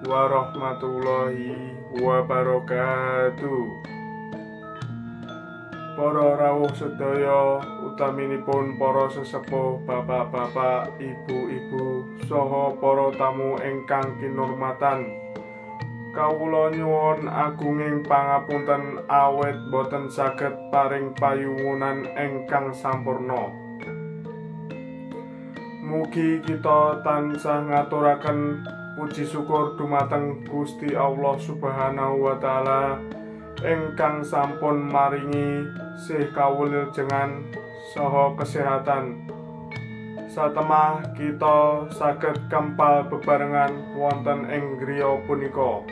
warahmatullahi wabarakatuh. Para rawuh sedaya, utaminipun para sesepuh, bapak-bapak, ibu-ibu, saha para tamu ingkang kinurmatan. Kawula nyuwun agunging pangapunten awit boten saged paring payungunan ingkang sampurna. Mugi kita tansah ngaturaken puji syukur dumateng Gusti Allah Subhanahu wa Ta'ala ingkang sampun maringi sih kawulejengan saha kesehatan. Satemah kita saged kempal bebarengan wonten ing griya punika.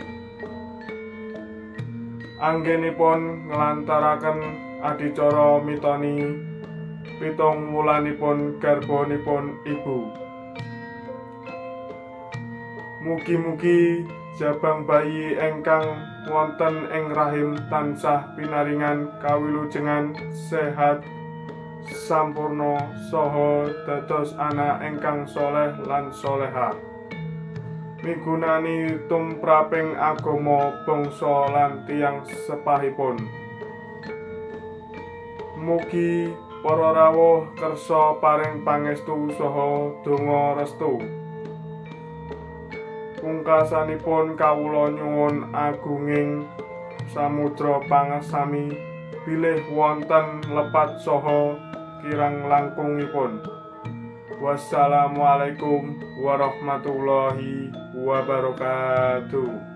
Anggenipun nglantaraken adicara mitoni 7 wulanipun garbanipun ibu. Mugi-mugi jabang bayi ingkang wonten ing rahim tansah pinaringan kawilujengan sehat sampurna saha dados anak ingkang soleh lan soleha, migunani tumraping agama bangsa lan tiyang sepahipun. Mugi para rawuh kersa paring pangestu saha donga restu. Pungkasanipun kawula nyuwun agunging samudra pangasami bilih wonten lepat saha kirang langkungipun. Wassalamualaikum warahmatullahi wabarakatuh.